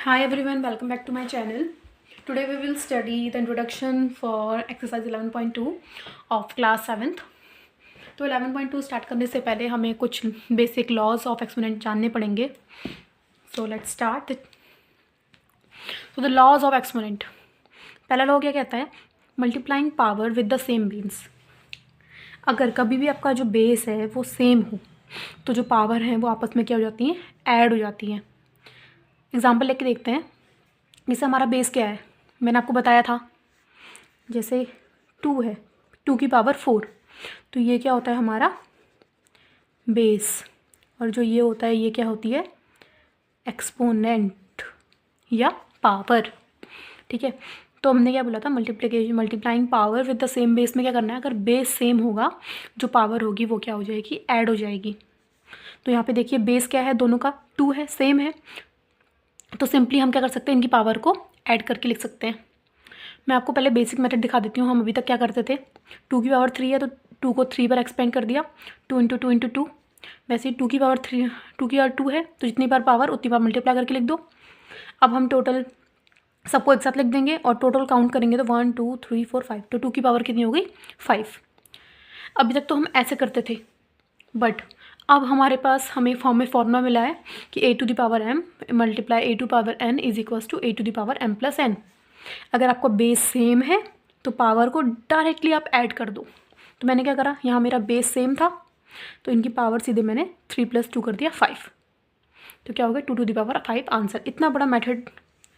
Hi everyone, welcome back to my channel. Today we will study the introduction for exercise 11.2 of class 7th. तो 11.2 start करने से पहले हमें कुछ basic laws of exponent जानने पड़ेंगे. So let's start. तो द लॉज ऑफ एक्सपोनेंट. पहला लॉ क्या कहता है? Multiplying power with the same base. अगर कभी भी आपका जो बेस है वो सेम हो तो जो पावर है वो आपस में क्या हो जाती हैं? ऐड हो जाती हैं. एग्जाम्पल लेके देखते हैं. जैसे हमारा बेस क्या है, मैंने आपको बताया था. जैसे 2 है, 2 की पावर 4, तो ये क्या होता है हमारा बेस. और जो ये होता है ये क्या होती है? एक्सपोनेंट या पावर. ठीक है. तो हमने क्या बोला था? Multiplying power with the same base में क्या करना है? अगर बेस सेम होगा जो पावर होगी वो क्या हो जाएगी? ऐड हो जाएगी. तो यहाँ पे देखिए बेस क्या है दोनों का? 2 है, सेम है. तो सिंपली हम क्या कर सकते हैं? इनकी पावर को ऐड करके लिख सकते हैं. मैं आपको पहले बेसिक मेथड दिखा देती हूँ. हम अभी तक क्या करते थे? 2 की पावर 3 है तो 2 को 3 पर एक्सपेंड कर दिया. 2 इंटू 2 इंटू 2. वैसे ही 2 की पावर 3, 2 की पावर 2 है तो जितनी बार पावर उतनी बार मल्टीप्लाई करके लिख दो. अब हम टोटल सबको एक साथ लिख देंगे और टोटल काउंट करेंगे तो 1 2 3 4 5. तो 2 की पावर कितनी हो गई? 5. अभी तक तो हम ऐसे करते थे, बट अब हमारे पास हमें फॉर्म में फॉर्मूला मिला है कि a to the power m multiply a to power n is equals to a to the power m plus n. अगर आपका बेस सेम है तो पावर को डायरेक्टली आप ऐड कर दो. तो मैंने क्या करा? यहाँ मेरा बेस सेम था तो इनकी पावर सीधे मैंने 3 + 2 कर दिया 5. तो क्या हो गया? 2 टू द पावर 5 आंसर. इतना बड़ा मेथड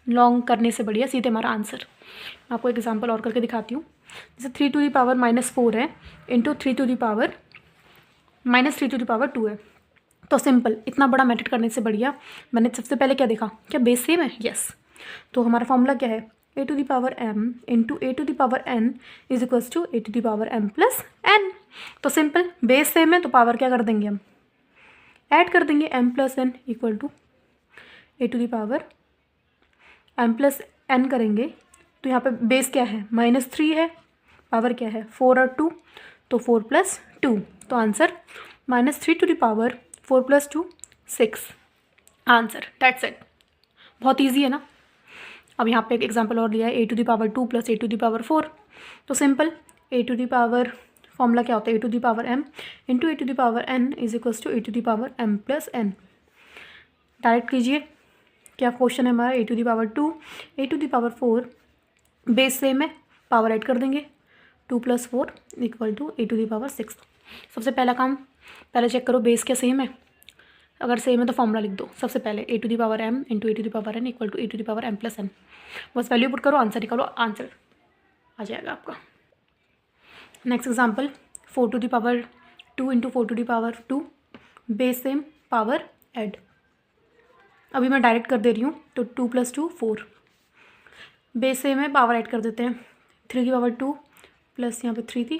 लॉन्ग करने से बढ़िया सीधे हमारा आंसर. मैं आपको एक एग्जाम्पल और करके दिखाती हूँ. जैसे 3 टू द पावर -4 है into 3 to the power -3 to the power 2 है. तो सिंपल इतना बड़ा मेथड करने से बढ़िया मैंने सबसे पहले क्या देखा? क्या बेस सेम है? यस. तो हमारा फॉर्मूला क्या है? a to the power m into a to the power n is equals to a to the power m plus n. तो सिंपल बेस सेम है तो पावर क्या कर देंगे? हम ऐड कर देंगे. m plus n equal to a to the power m plus n करेंगे. तो यहाँ पे बेस क्या है? -3 है, पावर क्या है? 4 और 2, तो 4 + 2. तो answer -3 to the power 4 + 2 6 answer. That's it. बहुत ईजी है ना. अब यहाँ पे एक एग्जांपल और दिया है a to the power 2 + a to the power 4. तो simple a to the power formula क्या होता है? a to the power m into a to the power n is equals to a to the power m plus n. Direct कीजिए. क्या question है हमारा? a to the power 2 a to the power 4. Base same है, power add कर देंगे. 2 + 4 equal to a to the power 6. सबसे पहला काम, पहले चेक करो बेस क्या सेम है. अगर सेम है तो फॉर्मूला लिख दो. सबसे पहले a to the power m into a to the power n equal to a to the power m plus n. बस वैल्यू पुट करो, आंसर निकालो, आंसर आ जाएगा आपका. Next example 4 to the power 2 इंटू 4 to the power 2. Base same, power add. अभी मैं direct कर दे रही हूँ तो 2 + 2 4. बेस सेम है, पावर ऐड कर देते हैं. 3 की पावर 2 प्लस यहाँ पे 3 थी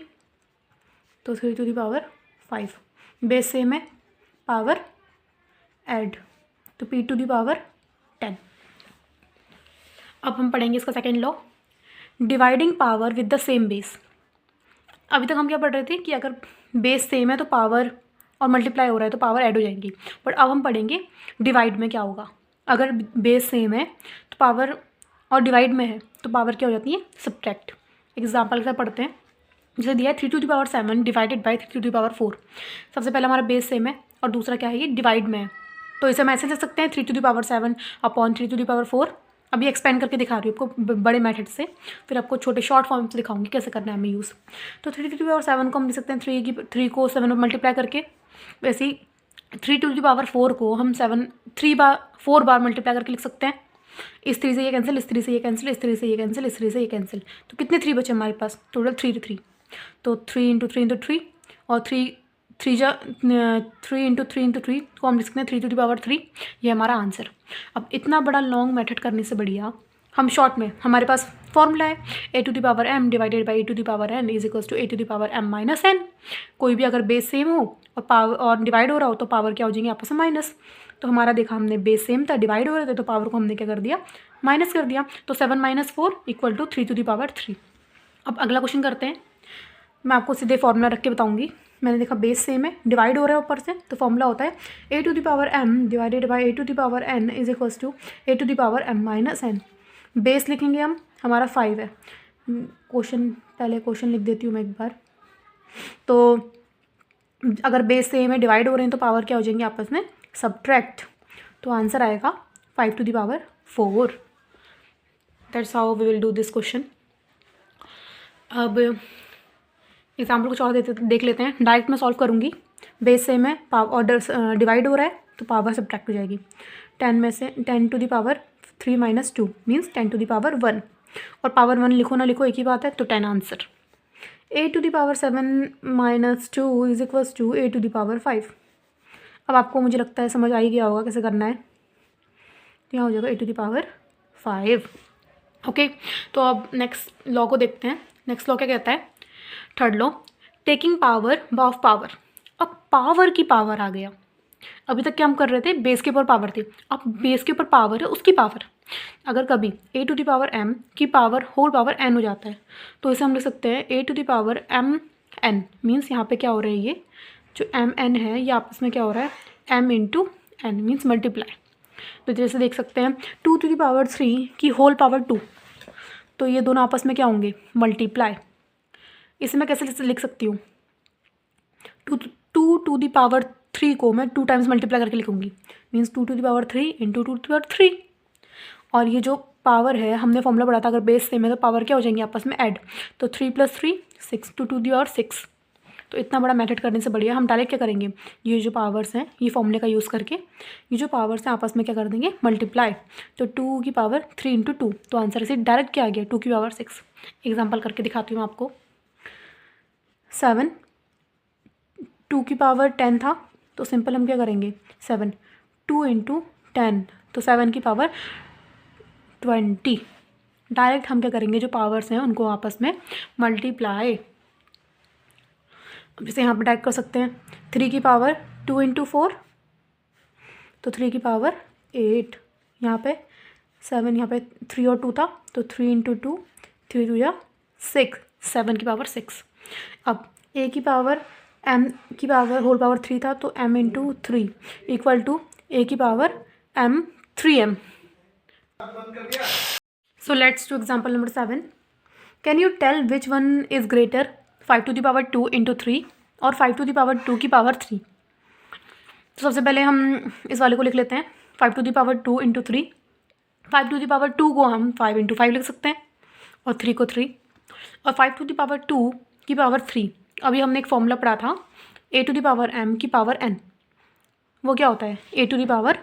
तो 3 to the power 5. Base same है, पावर ऐड, तो p टू द पावर 10. अब हम पढ़ेंगे इसका second law, dividing power with the same base. अभी तक हम क्या पढ़ रहे थे कि अगर बेस सेम है तो पावर और मल्टीप्लाई हो रहा है तो पावर ऐड हो जाएंगी. बट अब हम पढ़ेंगे डिवाइड में क्या होगा. अगर बेस सेम है तो पावर, और डिवाइड में है तो पावर क्या हो जाती है? सब्ट्रैक्ट. एग्जाम्पल के साथ पढ़ते हैं. जैसे दिया है 3 to the power 7 divided by 3 to the power 4. सबसे पहले हमारा बेस सेम है और दूसरा क्या है? ये डिवाइड में है. तो इसे हम ऐसे लिख सकते हैं 3 to the power 7 upon 3 to the power 4. अभी एक्सपेंड करके दिखा रही हूँ आपको बड़े मेथड से, फिर आपको छोटे शॉर्ट फॉर्म से दिखाऊंगी कैसे करना है हमें यूज़. तो 3 टू द पावर 7 को हम लिख सकते हैं 3 को 7 में मल्टीप्लाई करके. वैसे ही 3 टू द पावर 4 को हम 4 बार मल्टीप्लाई करके लिख सकते हैं. इस 3 से ये कैंसिल, इस 3 से ये कैंसिल, इस 3 से ये कैंसिल, इस 3 से ये कैंसिल. तो कितने 3 बचे हमारे पास? टोटल 3. तो 3 इंटू 3 इंटू 3 और 3 इंटू 3 इंटू 3 को हम लिख सकते हैं 3 टू द पावर 3. ये हमारा आंसर. अब इतना बड़ा लॉन्ग मेथड करने से बढ़िया हम शॉर्ट में, हमारे पास फॉर्मूला है a to the power m divided by a to the power n is equals to a to the power m minus n. कोई भी अगर बेस सेम हो और पावर और डिवाइड हो रहा हो तो पावर क्या हो जाएंगे? आपस में माइनस. तो हमारा देखा हमने बेस सेम था, डिवाइड हो रहे थे तो पावर को हमने क्या कर दिया? माइनस कर दिया. तो 7 - 4 equal to 3 to the power 3. अब अगला क्वेश्चन करते हैं. मैं आपको सीधे फॉर्मूला रख के बताऊंगी. मैंने देखा बेस सेम है, डिवाइड हो रहा है ऊपर से, तो फॉर्मूला होता है a to the power m divided by a to the power n is equals to a to the power m minus n। Base लिखेंगे हम, हमारा 5 है। पहले क्वेश्चन लिख देती हूँ मैं एक बार। तो अगर बेस सेम है, डिवाइड हो रहे हैं, तो पावर क्या हो जाएंगे आपस में, सब्ट्रैक्ट। तो आंसर आएगा 5 to the power 4। That's how we will do this question. अब एग्जाम्पल कुछ और देख लेते हैं। डायरेक्ट मैं सॉल्व करूँगी, बेस सेम है, ऑर्डर डिवाइड हो रहा है, तो पावर सब्ट्रैक्ट हो जाएगी। 10 में से 10 to the power 3 minus 2 means 10 to the power 1, और पावर 1 लिखो ना लिखो एक ही बात है, तो 10 answer. a to the power 7 minus 2 is equals to a to the power 5। अब आपको मुझे लगता है समझ आ ही गया होगा कैसे करना है। तो यहाँ हो जाएगा a to the power 5। Okay, तो अब नेक्स्ट लॉ को देखते हैं। नेक्स्ट लॉ क्या कहता है, third law, taking power of power. अब पावर की पावर आ गया। अभी तक क्या हम कर रहे थे, बेस के ऊपर पावर थी, अब बेस के ऊपर पावर है, उसकी पावर। अगर कभी a to the power m की पावर होल पावर n हो जाता है, तो इसे हम लिख सकते हैं a to the power m n means यहाँ पे क्या हो रहा है, ये जो m n है ये आपस में क्या हो रहा है, m into n means multiply. तो जैसे देख सकते हैं 2 टू द पावर 3 की होल पावर 2, तो ये दोनों आपस में क्या होंगे, मल्टीप्लाई। इसे मैं कैसे लिख सकती हूँ, 2 टू द पावर 3 को मैं 2 टाइम्स मल्टीप्लाई करके लिखूँगी, means 2 to the power 3 into 2 to the power 3। और ये जो पावर है हमने फॉर्मूला पढ़ा था, अगर बेस सेम है तो पावर क्या हो जाएंगे आपस में ऐड, तो 3 + 3 6 टू द पावर 6। तो इतना बड़ा मेथड करने से बढ़िया हम डायरेक्ट क्या करेंगे, ये जो पावर्स हैं ये फॉर्मूले का यूज़ करके ये जो पावर्स हैं आपस में क्या कर देंगे, मल्टीप्लाई। तो 2 की पावर 3 इंटू 2, तो आंसर इसे डायरेक्ट क्या आ गया, 2 की पावर 6। एग्जाम्पल करके दिखाती हूँ आपको। 7 2 की पावर 10 था, तो सिंपल हम क्या करेंगे, 7 2 इंटू 10, तो 7 की पावर 20। डायरेक्ट हम क्या करेंगे, जो पावर्स हैं उनको आपस में मल्टीप्लाई। जैसे यहाँ पर डायरेक्ट कर सकते हैं, 3 की पावर 2 इंटू 4, तो 3 की पावर 8। यहाँ पे 7, यहाँ पे 3 और 2 था, तो 3 इंटू 2 3 2 6, 7 की पावर 6। अब a की पावर m की पावर होल पावर 3 था, तो m into 3 equal to a की power m 3m। So let's do example number 7. Can you tell which one is greater, 5 to the power 2 into 3 और 5 to the power 2 की power 3। तो सबसे पहले हम इस वाले को लिख लेते हैं, 5 to the power 2 into 3। 5 to the power 2 को हम 5 into 5 लिख सकते हैं, और 3 को 3, और 5 to the power 2 की पावर 3। अभी हमने एक फॉर्मूला पढ़ा था, a to the power m की पावर n, वो क्या होता है, a to the power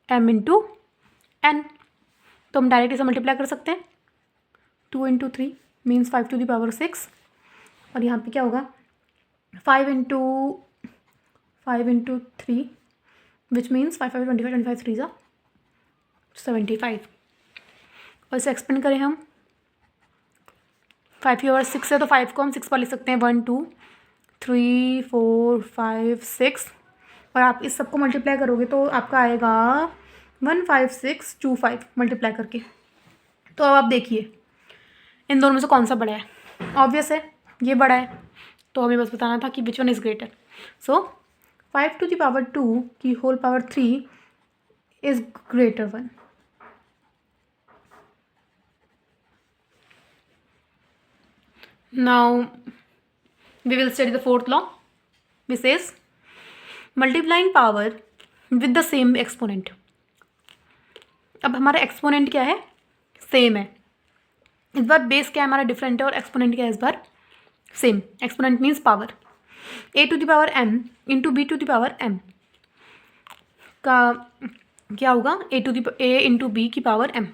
m into n। तो हम डायरेक्ट इसे मल्टीप्लाई कर सकते हैं, 2 into 3 means 5 to the power 6, और यहाँ पे क्या होगा, 5 इंटू 3 विच मीन्स 5 5 25 25 3 75। और इसे एक्सपेंड करें हम, 5 की पावर 6 है, तो 5 को हम 6 पर लिख सकते हैं, 1 2 3 4 5 6, और आप इस सबको मल्टीप्लाई करोगे तो आपका आएगा 15625 मल्टीप्लाई करके। तो अब आप देखिए इन दोनों में से कौन सा बड़ा है, ऑब्वियस है ये बड़ा है, तो हमें बस बताना था कि which one is greater. So 5 to the power 2 की whole power 3 is greater 1। Now we will study the fourth law, which is multiplying power with the same exponent. अब हमारा एक्सपोनेंट क्या है, सेम है। इस बार बेस क्या है हमारा डिफरेंट है, और एक्सपोनेंट क्या है इस बार same. Exponent means power, a to the power m into b to the power m का क्या होगा, a इंटू b की पावर m।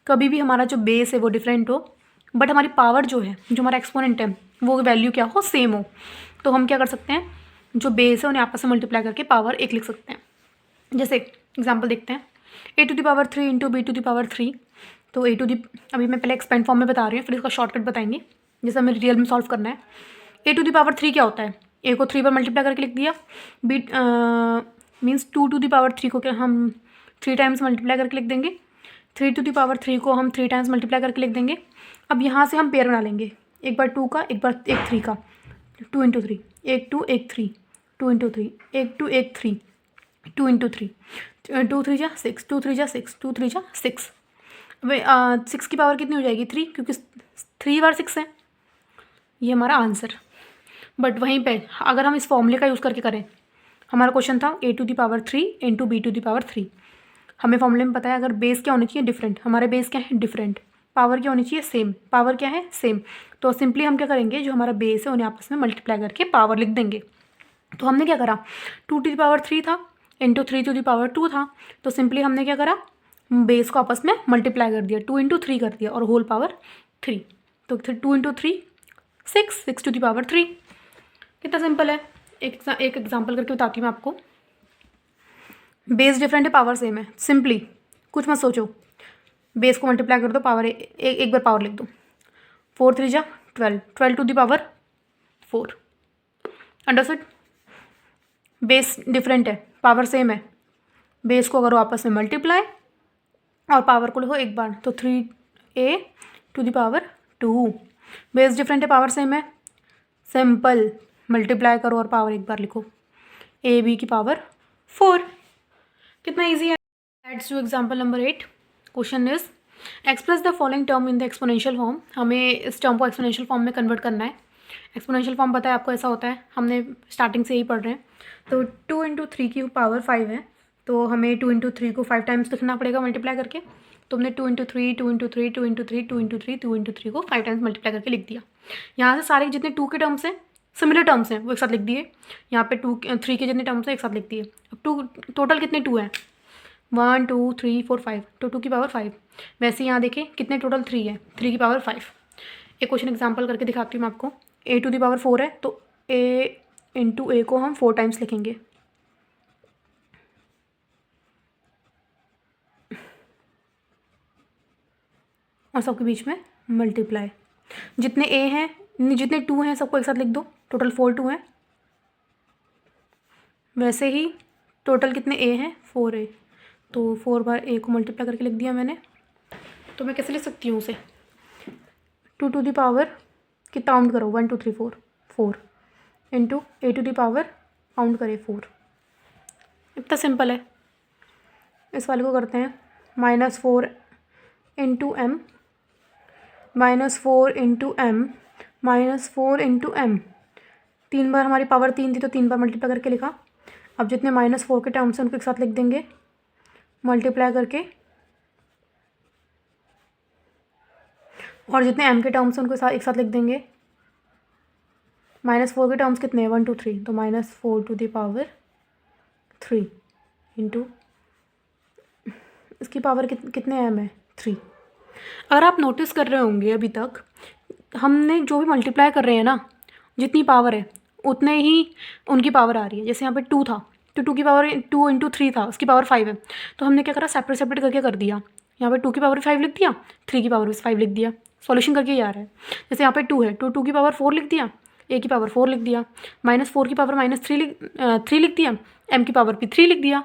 कभी भी हमारा जो बेस है वो डिफरेंट हो, बट हमारी पावर जो है, जो हमारा एक्सपोनेंट है, वो वैल्यू क्या हो, सेम हो। तो हम क्या कर सकते हैं, जो बेस है उन्हें आपस में मल्टीप्लाई करके पावर 1 लिख सकते हैं। जैसे एग्जाम्पल देखते हैं, a to the power 3 into b to the power 3, तो a टू द, अभी मैं पहले एक्सपेंड फॉर्म में बता रही हूँ, फिर इसका शॉर्टकट बताएंगे, जैसे हमें रियल में सॉल्व करना है। a टू द पावर 3 क्या होता है, a को 3 पर मल्टीप्लाई करके लिख दिया, b means 2 to the power 3 को क्या हम 3 टाइम्स मल्टीप्लाई करके लिख देंगे, 3 टू द पावर 3 को हम 3 टाइम्स मल्टीप्लाई करके लिख देंगे। अब यहाँ से हम पेयर बना लेंगे, एक बार 2 का, एक बार 3 का, 2 इंटू 3, 1 2 1 3, 2 इंटू 3, 1 2 1 3, 2 इंटू 3, 2 3 जा 6, 2 3 जा 6, 2 3 जा 6। वे 6 की पावर कितनी हो जाएगी 3, क्योंकि 3 बार 6 है। ये हमारा आंसर। बट वहीं पे अगर हम इस फॉर्मूले का यूज़ करके करें, हमारा क्वेश्चन था a to the power 3 into B to the power 3। हमें फॉर्मूले में पता है अगर बेस क्या होनी चाहिए डिफरेंट, हमारे बेस क्या है डिफरेंट, पावर क्या होनी चाहिए सेम, पावर क्या है सेम। तो सिंपली हम क्या करेंगे, जो हमारा बेस है उन्हें आपस में मल्टीप्लाई करके पावर लिख देंगे। तो हमने क्या करा, 2 टू दी पावर 3 था इंटू 3 टू दी पावर 2 था, तो सिंपली हमने क्या करा, बेस को आपस में मल्टीप्लाई कर दिया, 2 इंटू 3 कर दिया और होल पावर 3। तो 2 इंटू 3 6, 6 टू दी पावर 3। कितना सिंपल है। एक एग्जाम्पल करके बताती हूँ मैं आपको। बेस डिफरेंट है, पावर सेम है। सिंपली कुछ मत सोचो, बेस को मल्टीप्लाई कर दो, पावर एक बार पावर लिख दो। 4 3 जा 12, 12 to the power 4। Understood. Base different है, पावर सेम है, बेस को करो आपस में मल्टीप्लाई और पावर को लिखो एक बार, तो 3a to the power 2। Base different है, पावर सेम है, सिंपल मल्टीप्लाई करो और पावर एक बार लिखो, ab की पावर 4। कितना ईजी है। Adds to example number 8। Question is express the following term in the exponential form. हमें इस टर्म को एक्सपोनेंशियल फॉर्म में कन्वर्ट करना है। एक्सपोनेंशियल फॉर्म पता है आपको, ऐसा होता है, हमने स्टार्टिंग से ही पढ़ रहे हैं। तो 2 इंटू 3 की पावर 5 है, तो हमें 2 इंटू 3 को 5 टाइम्स लिखना पड़ेगा मल्टीप्लाई करके। तो हमने 2 into 3, 2 into 3, 2 into 3, 2 into 3, 2 into 3 को 5 टाइम्स मल्टीप्लाई करके लिख दिया। यहाँ से सारे जितने 2 के टर्म्स हैं, सिमिलर टर्म्स हैं, वो एक साथ लिख दिए। यहाँ पे 3 के जितने टर्म्स हैं एक साथ लिख दिए। अब 2 टोटल कितने 2 हैं, 1 2 3 4 5, तो 2 की पावर 5। वैसे यहाँ देखें कितने टोटल 3 है, 3 की पावर 5। एक क्वेश्चन एग्जांपल करके दिखाती हूँ मैं आपको। a टू दी पावर 4 है, तो a इंटू ए को हम 4 टाइम्स लिखेंगे। और सबके बीच में मल्टीप्लाई। जितने a हैं, जितने 2 हैं सबको एक साथ लिख दो, टोटल 4 2 हैं। वैसे ही टोटल कितने a हैं, 4a, तो 4 बार a को मल्टीप्लाई करके लिख दिया मैंने। तो मैं कैसे लिख सकती हूँ उसे, 2 टू दी पावर कितना काउंट करो, 1 2 3 4, 4 into a to the power count करें 4। इतना सिंपल है। इस वाले को करते हैं -4 into M, -4 into M, -4 into M. 3 बार हमारी पावर 3 थी, तो 3 बार मल्टीप्लाई करके लिखा। अब जितने -4 के टर्म्स हैं उनको एक साथ लिख देंगे मल्टीप्लाई करके, और जितने m के टर्म्स हैं उनको एक साथ लिख देंगे। -4 के टर्म्स कितने हैं, 1 2 3, तो -4 टू द पावर 3 इंटू इसकी पावर कितने m है, 3। अगर आप नोटिस कर रहे होंगे अभी तक, हमने जो भी मल्टीप्लाई कर रहे हैं ना, जितनी पावर है उतने ही उनकी पावर आ रही है। जैसे यहाँ पे 2 था, तो 2 की पावर 2 इंटू 3 था, उसकी पावर 5 है, तो हमने क्या करा, सेपरेट सेपरेट करके कर दिया। यहाँ पे 2 की पावर 5 लिख दिया, 3 की पावर भी 5 लिख दिया, सॉल्यूशन करके ही आ रहा है। जैसे यहाँ पे 2 है, तो 2 की पावर 4 लिख दिया, a की पावर 4 लिख दिया, -4 की पावर -3 लिख दिया, m की पावर भी 3 लिख दिया।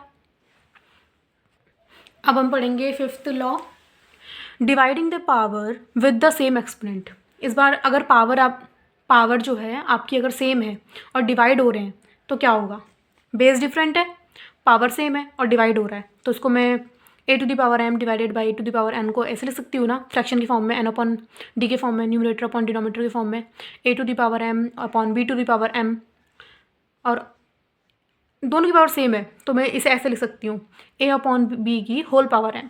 अब हम पढ़ेंगे 5th law, dividing the power with the same exponent. इस बार अगर पावर जो है आपकी अगर सेम है और डिवाइड हो रहे हैं तो क्या होगा, बेस डिफरेंट है, पावर सेम है और डिवाइड हो रहा है, तो उसको मैं a to the power m divided by a to the power n को ऐसे लिख सकती हूँ ना, फ्रैक्शन की फॉर्म में, n अपॉन d के फॉर्म में, न्यूमरेटर अपॉन डिनोमिनेटर के फॉर्म में, a to the power m upon b to the power m, और दोनों की पावर सेम है तो मैं इसे ऐसे लिख सकती हूँ, a अपॉन b की होल पावर m।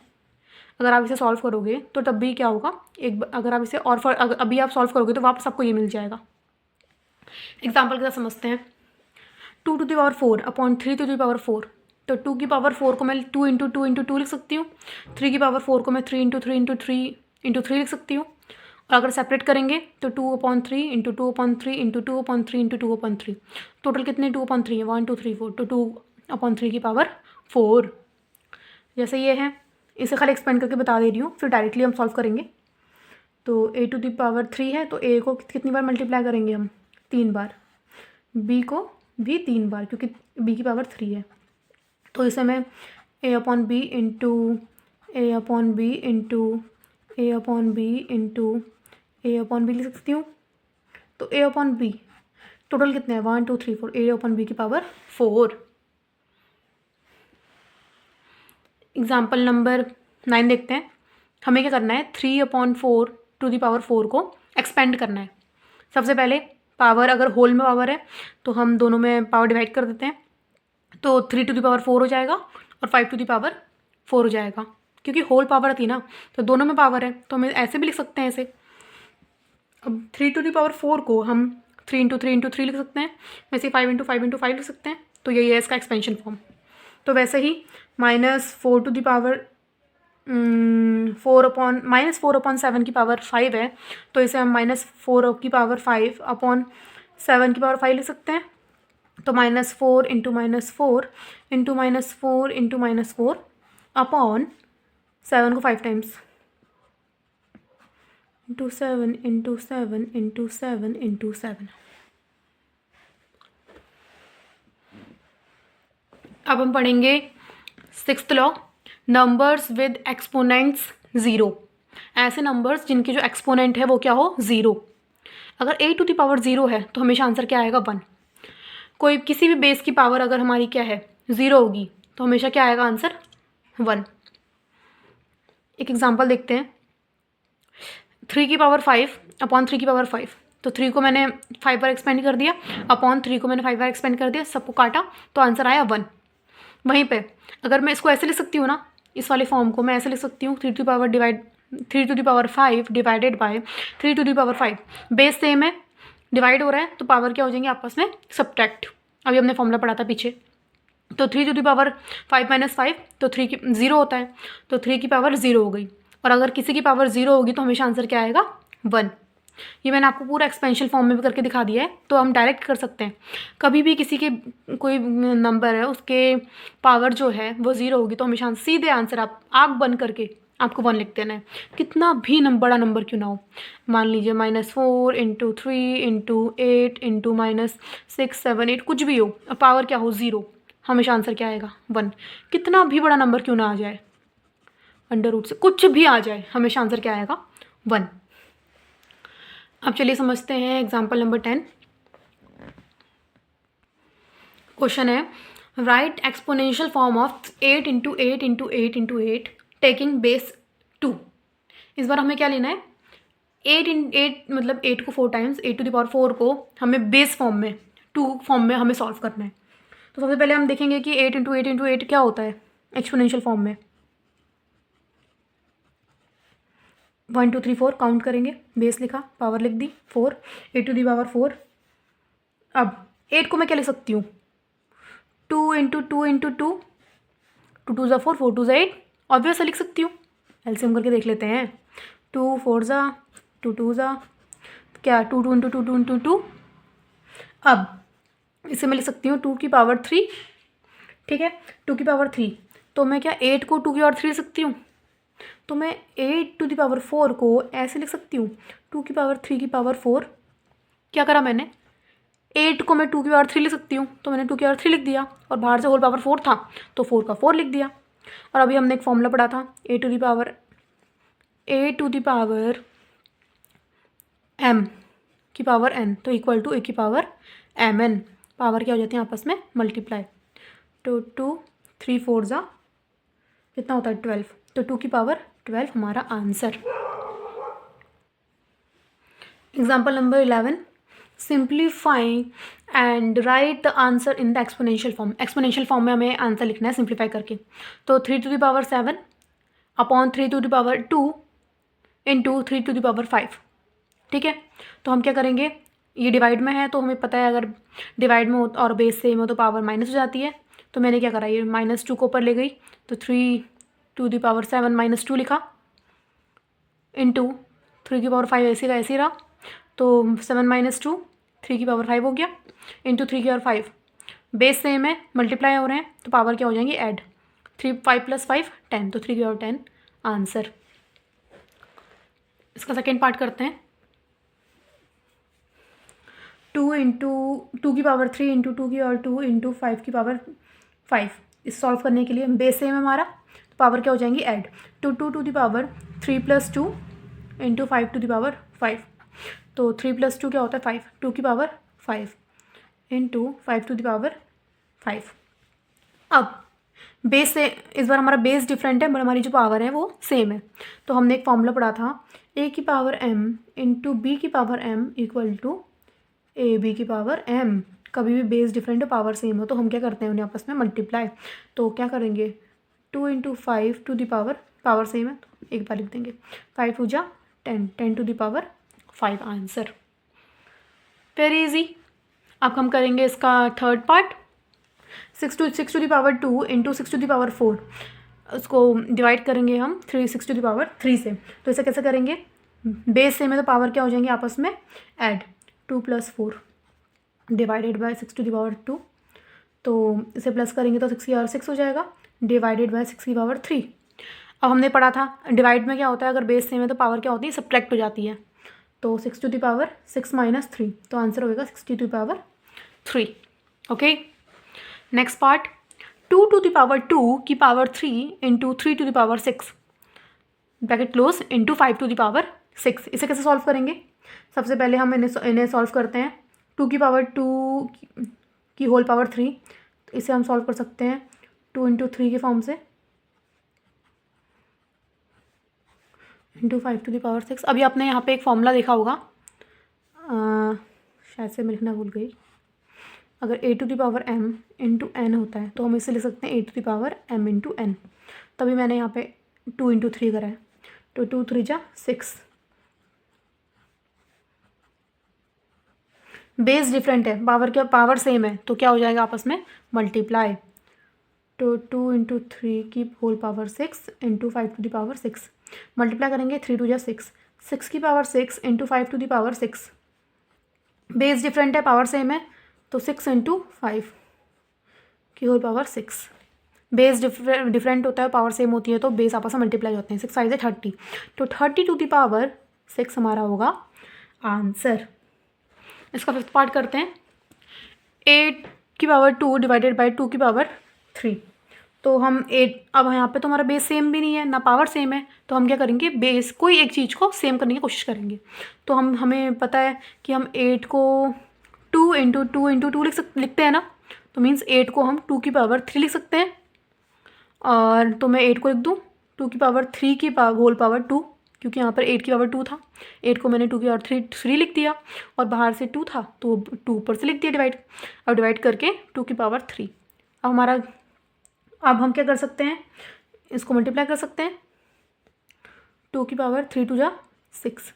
अगर आप इसे सॉल्व करोगे तो तब भी क्या होगा, अगर आप इसे अगर अभी आप सॉल्व करोगे तो वापस आपको ये मिल जाएगा। एग्जाम्पल के साथ समझते हैं। 2 to the power 4 upon 3 to the power 4, तो 2 की पावर 4 को मैं 2 इंटू 2 इंटू 2 लिख सकती हूँ, 3 की पावर 4 को मैं 3 इंटू 3 इंटू 3 इंटू 3 लिख सकती हूँ। और अगर सेपरेट करेंगे तो 2 upon 3 into 2 upon 3 into 2 upon 3 into 2 upon 3, total कितने 2 अपॉन 3 है, 1 2 3 4, तो 2 अपॉन 3 की पावर 4। जैसे ये है, इसे खाली एक्सपेंड करके बता दे रही हूँ, फिर डायरेक्टली हम सॉल्व करेंगे। तो a टू दी पावर 3 है, तो a को कितनी बार मल्टीप्लाई करेंगे हम, 3 बार, b को भी 3 बार, क्योंकि b की पावर 3 है। तो इसे मैं a upon B into A upon B into A upon B into A upon B लिख सकती हूँ। तो a अपॉन बी टोटल कितने हैं 1 2 3 4 a अपॉन b की पावर 4। एग्जाम्पल नंबर 9 देखते हैं। हमें क्या करना है 3/4 टू दी पावर 4 को एक्सपेंड करना है। सबसे पहले पावर अगर होल में पावर है तो हम दोनों में पावर डिवाइड कर देते हैं, तो 3 टू दी पावर 4 हो जाएगा और 5 टू दी पावर 4 हो जाएगा। क्योंकि होल पावर थी ना तो दोनों में पावर है, तो हम ऐसे भी लिख सकते हैं ऐसे। अब 3 टू दी पावर 4 को हम 3 × 3 × 3 लिख सकते हैं, वैसे 5 × 5 × 5 लिख सकते हैं, तो यही है इसका एक्सपेंशन फॉर्म। तो वैसे ही -4 टू दी पावर -4/7 की पावर 5 है, तो इसे हम -4 की पावर 5 अपॉन 7 की पावर 5 लिख सकते हैं। तो -4 × -4 × -4 × -4 अपॉन 7 को 5 टाइम्स × 7 × 7 × 7 × 7। अब हम पढ़ेंगे 6th law, numbers with exponents 0। ऐसे नंबर्स जिनके जो एक्सपोनेंट है वो क्या हो 0। अगर a टू द पावर 0 है तो हमेशा आंसर क्या आएगा 1। कोई किसी भी बेस की पावर अगर हमारी क्या है 0 होगी तो हमेशा क्या आएगा आंसर 1। एक एग्जांपल देखते हैं, 3 की पावर 5 अपॉन 3 की पावर 5। तो 3 को मैंने 5 बार एक्सपेंड कर दिया, अपॉन 3 को मैंने 5 बार एक्सपेंड कर दिया, सबको काटा तो आंसर आया 1। वहीं पे अगर मैं इसको ऐसे लिख सकती हूँ ना, इस वाले फॉर्म को मैं ऐसे लिख सकती हूँ 3 to the power 5 divided by 3 to the power 5। Base same है, डिवाइड हो रहा है, तो पावर क्या हो जाएंगे आपस में सब्ट्रैक्ट। अभी हमने फॉर्मूला पढ़ा था पीछे। तो 3 टू दी पावर 5 - 5 तो 3 की 0 होता है, तो 3 की पावर 0 हो गई। और अगर किसी की पावर 0 होगी तो हमेशा आंसर क्या आएगा 1। ये मैंने आपको पूरा एक्सपेंशन फॉर्म में भी करके दिखा दिया है, तो हम डायरेक्ट कर सकते हैं। कभी भी किसी के कोई नंबर है उसके पावर जो है वो 0 होगी तो हमेशा सीधे आंसर आप आँख बंद करके आपको 1 लिख देना है, कितना भी बड़ा नंबर क्यों ना हो। मान लीजिए -4 × 3 × 8 × -6 7 8 कुछ भी हो, पावर क्या हो 0, हमेशा आंसर क्या आएगा 1। कितना भी बड़ा नंबर क्यों ना आ जाए, अंडर रूट से कुछ भी आ जाए, हमेशा आंसर क्या आएगा 1। अब चलिए समझते हैं एग्जाम्पल नंबर 10। क्वेश्चन है right exponential form of 8 × 8 × 8 × 8 taking base 2। इस बार हमें क्या लेना है 8 × 8 मतलब 8 को 4 टाइम्स 8 टू द पावर 4 को हमें बेस फॉर्म में 2 फॉर्म में हमें सॉल्व करना है। तो सबसे पहले हम देखेंगे कि 8 × 8 × 8 क्या होता है एक्सपोनेंशियल फॉर्म में। 1 2 3 4 काउंट करेंगे, बेस लिखा, पावर लिख दी 4, 8 टू दी पावर 4। अब 8 को मैं क्या लिख सकती हूँ 2 × 2 × 2 2 2 ज़ा 4 4 2 ज़ा 8, ऑब्वियस लिख सकती हूँ। एलसीएम करके देख लेते हैं, 2 4 ज़ा 2 2 ज़ा क्या 2 2 × 2 2 × 2। अब इसे मैं लिख सकती हूँ 2 की पावर 3, ठीक है 2 की पावर 3। तो मैं क्या 8 को 2 की पावर 3 लिख सकती हूँ, तो मैं 8 टू दी पावर 4 को ऐसे लिख सकती हूँ 2 की पावर 3 की पावर 4। क्या करा मैंने 8 को मैं 2 की पावर 3 लिख सकती हूँ, तो मैंने 2 की पावर 3 लिख दिया, और बाहर से होल पावर 4 था तो 4 का 4 लिख दिया। और अभी हमने एक फॉर्मूला पढ़ा था a to the power m की पावर n तो इक्वल टू a की पावर mn। पावर क्या हो जाती है आपस में मल्टीप्लाई, तो 2 3 4 ज़ा कितना होता है 12, तो 2 की पावर 12 हमारा answer. Example number 11 simplify and write the answer in the exponential form. Exponential form में हमें आंसर लिखना है सिंप्लीफाई करके। तो 3 to the power 7 upon 3 to the power 2 into 3 to the power 5, ठीक है। तो हम क्या करेंगे, ये डिवाइड में है तो हमें पता है अगर डिवाइड में हो और बेस सेम हो तो पावर माइनस हो जाती है। तो मैंने क्या करा, ये -2 को ऊपर ले गई, तो 3 टू दी पावर 7 - 2 लिखा, इंटू 3 की पावर 5 ऐसे का ऐसे रहा, तो 7 - 2 3 की पावर 5 हो गया, इंटू 3 की पावर 5। बेस सेम है, मल्टीप्लाई हो रहे हैं, तो पावर क्या हो जाएंगी ऐड, 3 5 + 5 10, तो 3 की पावर 10 आंसर। इसका सेकेंड पार्ट करते हैं, 2 की पावर 3 इंटू 2 की पावर 2 इंटू 5 की पावर 5। इस सॉल्व करने के लिए बेस सेम है हमारा, तो पावर क्या हो जाएंगी add, 2 to the power 3 + 2 into 5 to the power 5। तो 3 + 2 क्या होता है 5, 2 की पावर 5। इंटू 5⁵। अब बेस से इस बार हमारा बेस डिफरेंट है बट हमारी जो पावर है वो सेम है। तो हमने एक फॉर्मूला पढ़ा था a⁻m into b⁻m equal to ab⁻m। कभी भी बेस डिफरेंट हो पावर सेम हो तो हम क्या करते हैं उन्हें आपस में मल्टीप्लाई। तो क्या करेंगे 2 × 5 पावर सेम है तो एक बार लिख देंगे 5 × 10 10⁵ आंसर। Very easy. अब हम करेंगे इसका थर्ड पार्ट 6⁵ इंटू 6⁴। उसको डिवाइड करेंगे हम 6⁵ से। तो इसे कैसे करेंगे, बेस सेम है तो पावर क्या हो जाएंगे आपस में ऐड 2 + 4 डिवाइडेड बाय 6⁵। तो इसे प्लस करेंगे तो 6 हो जाएगा डिवाइडेड बाय 6⁵। अब हमने पढ़ा था डिवाइड में क्या होता है, अगर बेस सेम है तो पावर क्या होती है सब्ट्रैक्ट हो जाती है। तो 6⁻6 - 3 तो आंसर होगा 6⁵। ओके। नेक्स्ट पार्ट 2⁵ की power 3 into 3⁵ bracket close into 5⁵। इसे कैसे सॉल्व करेंगे, सबसे पहले हम इन्हें सॉल्व करते हैं। 2⁵ की होल पावर 3, तो इसे हम सॉल्व कर सकते हैं 2 × 3 के फॉर्म से इंटू 5⁵। अभी आपने यहाँ पे एक फॉर्मूला देखा होगा, शायद से मैं लिखना भूल गई। अगर a⁻m इंटू n होता है तो हम इसे लिख सकते हैं a⁻m इंटू n। तभी मैंने यहाँ पे 2 × 3 करा है। तो 2 × 3 = 6। बेस डिफरेंट है, पावर सेम है तो क्या हो जाएगा आपस में मल्टीप्लाई। तो 2 × 3 की होल पावर 6 इंटू 5⁵। मल्टीप्लाई करेंगे 3 × 2 = 6 6 की पावर 6 इंटू 5⁵। बेस डिफरेंट है पावर सेम है तो 6 × 5 की होल पावर 6। बेस डिफरेंट होता है पावर सेम होती है तो बेस आपस में मल्टीप्लाई होते हैं। 6 × 5 = 30 तो 30⁻6 हमारा होगा आंसर। इसका फिफ्थ पार्ट करते हैं 8⁻2 डिवाइडेड बाई 2⁻3। तो हम 8, अब यहाँ पे तो हमारा बेस सेम भी नहीं है ना पावर सेम है, तो हम क्या करेंगे बेस कोई एक चीज़ को सेम करने की कोशिश करेंगे। तो हमें पता है कि हम 8 को 2 × 2 × 2 लिखते हैं ना, तो मीन्स 8 को हम 2⁻3 लिख सकते हैं। और तो मैं 8 को लिख दूँ 2⁻3 की होल पावर 2, क्योंकि यहाँ पर 8 की पावर 2 था। 8 को मैंने 2⁻3 लिख दिया और बाहर से 2 था तो 2 ऊपर से लिख दिया डिवाइड। अब डिवाइड करके 2⁻3। अब हम क्या कर सकते हैं, इसको मल्टीप्लाई कर सकते हैं। 2⁻3 × 2 = 6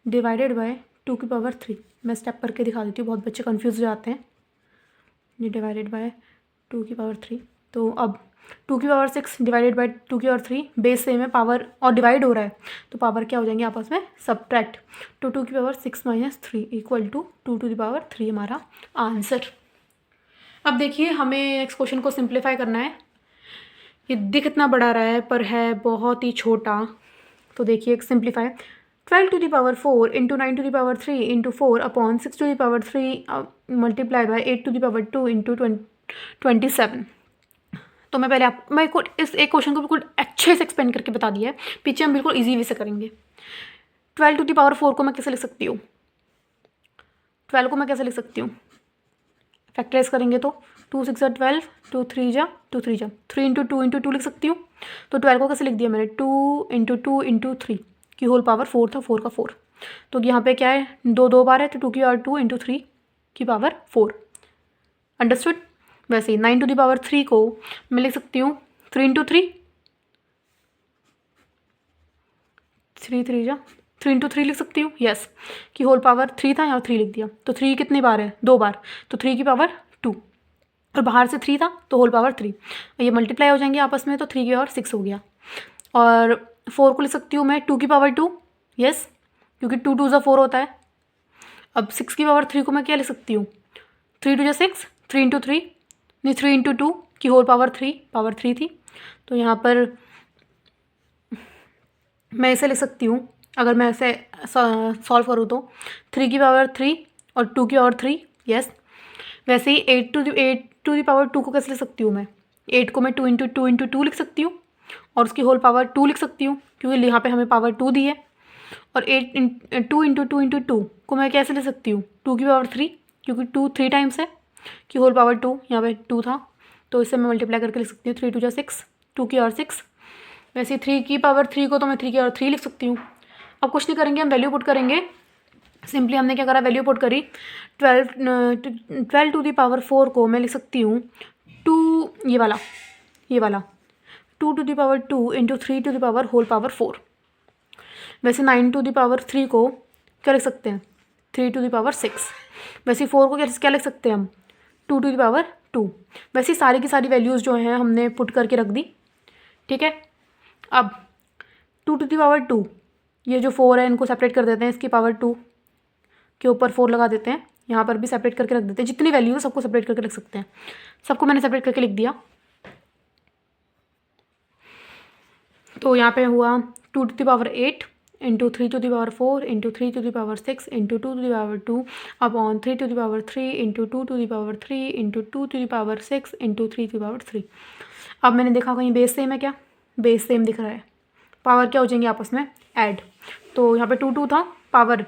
डिवाइडेड बाय 2⁻3। मैं स्टेप करके दिखा देती हूँ, बहुत बच्चे कन्फ्यूज हो जाते हैं। ये डिवाइडेड बाय 2⁻3। तो अब 2⁻6 डिवाइडेड बाय 2⁻3 बेस सेम है, पावर और डिवाइड हो रहा है तो पावर क्या हो जाएंगे आपस में सब्ट्रैक्ट। तो 2⁻6 - 3 = 2⁻3 हमारा आंसर। अब देखिए हमें नेक्स्ट क्वेश्चन को सिंप्लीफाई करना है। ये दिख इतना बड़ा रहा है पर है बहुत ही छोटा। तो देखिए एक simplify 12⁴ into 9⁻3 into 4 upon 6⁻3 multiply by 8⁻2 into 27। तो मैं इस एक क्वेश्चन को बिल्कुल अच्छे से एक्सप्लेन करके बता दिया है, पीछे हम बिल्कुल इजी वे से करेंगे। 12⁴ को मैं कैसे लिख सकती हूँ, 12 को मैं कैसे लिख सकती हूँ, फैक्टराइज करेंगे तो 2 × 6 = 12 2 × 3 = 2 3 3 × 2 × 2 लिख सकती हूँ। तो 12 को कैसे लिख दिया मैंने 2 × 2 × 3 की होल पावर 4 था, 4 का 4। तो यहाँ पे क्या है 2 बार है तो 2⁻2 × 3 की पावर 4। अंडरस्टूड। वैसे ही 9⁻3 को मैं लिख सकती हूँ 3 × 3 3 × 3 लिख सकती हूँ। यस कि होल पावर 3 था, यहाँ 3 लिख दिया। तो 3 कितनी बार है 2 बार, तो 3 की पावर 2 और बाहर से 3 था तो होल पावर 3। ये मल्टीप्लाई हो जाएंगे आपस में तो 3 की पावर 6 हो गया। और 4 को लिख सकती हूँ मैं 2 की पावर 2। यस क्योंकि 2 × 2 = 4 होता है। अब 6 की पावर 3 को मैं क्या लिख सकती हूँ 3 × 2 = 6 3 × 3 नहीं 3 × 2 की होल पावर 3 थी। तो यहाँ पर मैं इसे लिख सकती हूँ, अगर मैं इसे सॉल्व करूँ तो 3 की पावर 3 और 2 की पावर 3। यस वैसे ही 8⁻2 को कैसे लिख सकती हूँ मैं, 8 को मैं 2 × 2 × 2 लिख सकती हूँ और उसकी होल पावर 2 लिख सकती हूँ क्योंकि यहाँ पे हमें पावर 2 दी है। और 2 × 2 × 2 को मैं कैसे लिख सकती हूँ 2 की पावर 3 क्योंकि 2 3 टाइम्स है कि होल पावर 2, यहाँ पे 2 था तो इससे मैं मल्टीप्लाई करके लिख सकती हूँ 3 2 जा 6, 2 की और 6। वैसे 3 की पावर 3 को तो मैं 3 की और 3 लिख सकती हूँ। अब कुछ नहीं करेंगे, हम वैल्यू पुट करेंगे। सिंपली हमने क्या करा, वैल्यू पुट करी। 12 टू दी पावर 4 को मैं लिख सकती हूँ 2, ये वाला 2 to the power 2 into 3 to the power whole power 4। वैसे 9 टू दी पावर 3 को क्या लिख सकते हैं, 3 टू दी पावर 6। वैसे 4 को क्या लिख सकते हैं हम, 2 टू दी पावर 2। वैसे सारी की सारी वैल्यूज़ जो हैं हमने पुट करके रख दी। ठीक है, अब 2 टू दी पावर 2, ये जो 4 है इनको सेपरेट कर देते हैं, इसकी पावर 2 के ऊपर 4 लगा देते हैं, यहाँ पर भी सेपरेट करके रख देते हैं। जितनी वैल्यू है सबको सेपरेट करके रख सकते हैं। सबको मैंने सेपरेट करके लिख दिया। तो यहाँ पे हुआ 2 to the power 8 into 3 to the power 4 into 3 to the power 6 into 2 to the power 2 upon 3 to the power 3 into 2 to the power 3 into 2 to the power 6 into 3 to the power 3। अब मैंने देखा कहीं base same है क्या, base same दिख रहा है। Power क्या हो जाएंगे आपस में, ऐड। तो यहाँ पे 2 2 था, पावर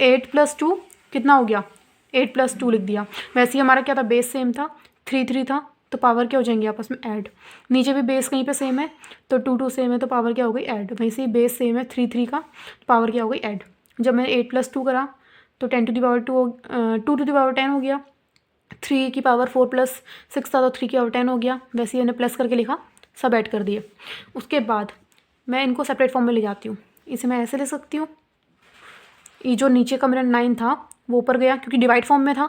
8 प्लस 2 कितना हो गया, 8 प्लस 2 लिख दिया। वैसे ही हमारा क्या था, बेस सेम था, 3 3 था, तो पावर क्या हो जाएंगे आपस में, ऐड। नीचे भी बेस कहीं पे सेम है तो 2 2 सेम है तो पावर क्या हो गई, ऐड। वैसे ही बेस सेम है 3 3 का, तो पावर क्या हो गई, ऐड। जब मैंने 8 प्लस 2 करा तो 10 to the power 2 2 to the power 10 हो गया। 3 की पावर 4 प्लस 6 था तो 3 की पावर 10 हो गया। वैसे ही मैंने प्लस करके लिखा, सब ऐड कर दिए। उसके बाद मैं इनको सेपरेट फॉर्म में ले जाती हूँ। इसे मैं ऐसे ले सकती हूँ, ये जो नीचे का मेरा 9 था वो ऊपर गया क्योंकि डिवाइड फॉर्म में था,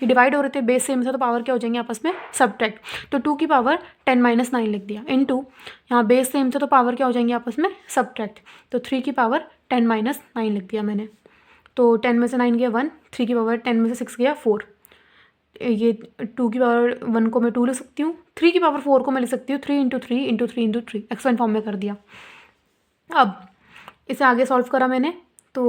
ये डिवाइड हो रहे थे, बेस सेम था तो पावर क्या हो जाएंगे आपस में, सब्ट्रैक्ट। तो 2 की पावर 10 माइनस 9 लिख दिया, इनटू यहाँ बेस सेम था तो पावर क्या हो जाएंगे आपस में, सब्ट्रैक्ट। तो 3 की पावर 10 माइनस 9 लिख दिया मैंने। तो 10 में से 9 गया 1, 3 की पावर 10 में से 6 गया 4। ये 2 की पावर 1 को मैं 2 लिख सकती हूँ, 3 की पावर 4 को मैं लिख सकती हूँ 3 into 3 into 3 into 3, expand form में कर दिया। अब इसे आगे सॉल्व करा मैंने तो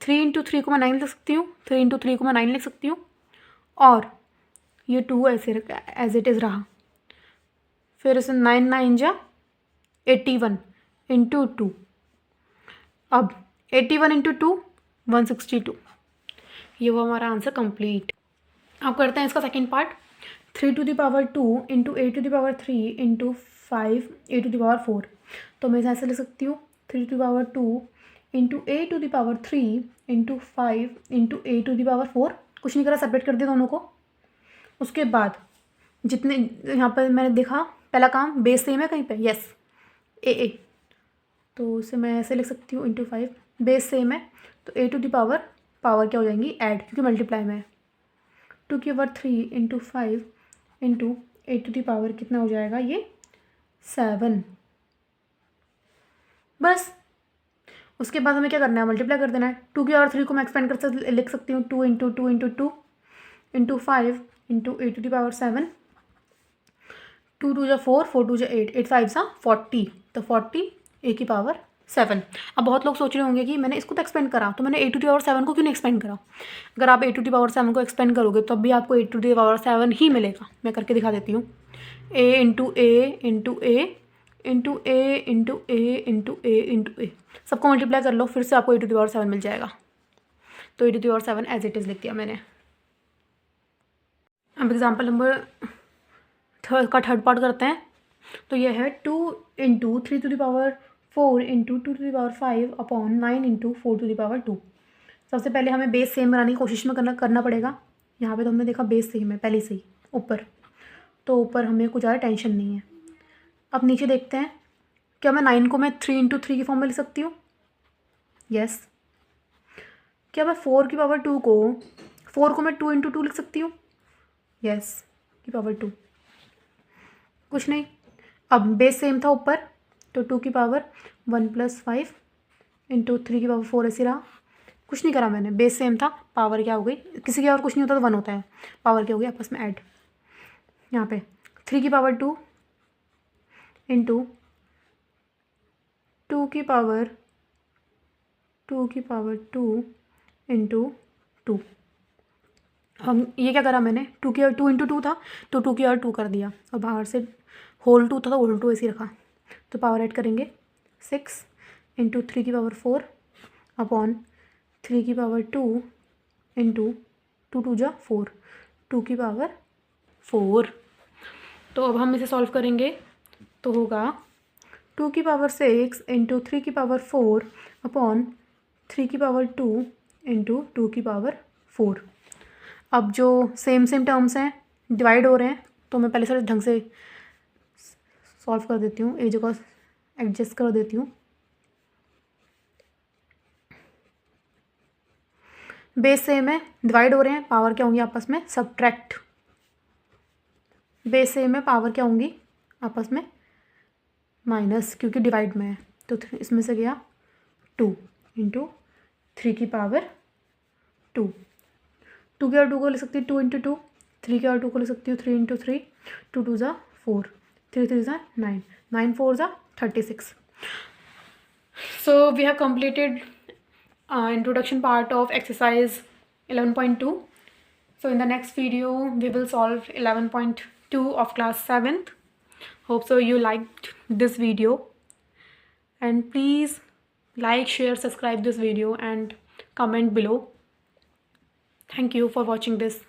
3 इंटू 3 को मैं 9 लिख सकती हूँ, 3 इंटू 3 को मैं 9 लिख सकती हूँ, और ये 2 ऐसे एज इट इज़ रहा। फिर इसे 9 9 जा 81 इंटू 2। अब 81 इंटू 2 162। ये वो हमारा आंसर कंप्लीट। अब करते हैं इसका second part. 3 to the power 2 into 8 to the power 3 into 5 A to the power 4। तो मैं इसे ऐसे लिख सकती हूँ 3 to the power 2 into A to the power 3 into 5 into A to the power 4। कुछ नहीं करा, सेपरेट कर दिया दोनों को। उसके बाद जितने यहाँ पर मैंने देखा, पहला काम बेस सेम है कहीं पे, यस ए, तो उसे मैं ऐसे लिख सकती हूँ इंटू 5, बेस सेम है तो ए टू द पावर क्या हो जाएंगी, ऐड, क्योंकि मल्टीप्लाई में है। 2 की power 3 into 5 into A to the power कितना हो जाएगा, ये 7। बस उसके बाद हमें क्या करना है, मल्टीप्लाई कर देना है। 2 की पावर 3 को मैं एक्सपेंड कर लिख सकती हूँ 2 into 2 into 2 into 5 into A to the power 7। 2 2 जा 4, 4 2 जा 8, 8 5 सा 40, तो 40 ए की पावर 7। अब बहुत लोग सोच रहे होंगे कि मैंने इसको तो एक्सपेंड करा, तो मैंने ए टू दी पावर 7 को क्यों नहीं एक्सपेंड करा। अगर आप ए टू दी पावर 7 को एक्सपेंड करोगे तब भी आपको ए टू दी पावर 7 ही मिलेगा। मैं करके दिखा देती हूँ, ए इंटू ए इंटू ए इंटू ए इंटू ए इंटू ए इंटू ए, सबको मल्टीप्लाई कर लो, फिर से आपको ए टू दी पावर 7 मिल जाएगा। तो a to the power 7 as it is लिख दिया मैंने। अब एग्जाम्पल नंबर थर्ड पार्ट करते हैं। तो यह है 2 into 3 to the power 4 into 2 to the power 5 upon 9 into 4 to the power 2। सबसे पहले हमें बेस सेम बनाने की कोशिश में करना पड़ेगा। यहाँ पे तो हमने देखा बेस सेम है पहले से ही ऊपर, तो ऊपर हमें कुछ ज़्यादा टेंशन नहीं है। अब नीचे देखते हैं, क्या मैं 9 को मैं 3 इंटू 3 की फॉर्म में लिख सकती हूँ, यस। क्या मैं 4 की पावर 2 को 4 को मैं 2 इंटू 2 लिख सकती हूँ, यस की पावर 2। कुछ नहीं, अब बेस सेम था ऊपर तो 2 की पावर 1 प्लस 5 इंटू 3 की पावर 4 ऐसे रहा। कुछ नहीं करा मैंने, बेस सेम था, पावर क्या हो गई, किसी की और कुछ नहीं होता तो 1 होता है, पावर क्या हो गई आपस में ऐड। यहाँ पे 3 की पावर 2 इंटू 2 की पावर 2 इंटू 2। हम ये क्या करा मैंने, 2 की और 2 इंटू 2 था तो 2 की और 2 कर दिया, और बाहर से होल 2 था तो होल 2 ऐसे ही रखा। तो पावर ऐड करेंगे 6 इंटू 3 की पावर 4 अपॉन 3 की पावर 2 इंटू 2 2 जा 4, 2 की पावर 4। तो अब हम इसे सॉल्व करेंगे तो होगा 2 की पावर 6 इंटू 3 की पावर 4 अपॉन 3 की पावर 2 इंटू 2 की पावर 4। अब जो सेम टर्म्स हैं डिवाइड हो रहे हैं, तो मैं पहले से ढंग से सॉल्व कर देती हूँ, एक जगह एडजस्ट कर देती हूँ। बेस सेम है, डिवाइड हो रहे हैं, पावर क्या होंगी आपस में सब्ट्रैक्ट। बेस सेम है, पावर क्या होंगी आपस में माइनस, क्योंकि डिवाइड में है। तो इसमें से गया 2 इंटू 3 की पावर 2। 2 के और 2 को ले सकती हूँ 2 इंटू 2, 3 के और 2 को ले सकती हूँ 3 इंटू 3, 2 2 ज़ा 4, 3 3 ज़ा 9, 9 4 ज़ा 36। So we have completed introduction part of exercise 11.2. So in the next video we will solve 11.2 of class 7th. Hope so you liked this video, and please like, share, subscribe this video and comment below. Thank you for watching this.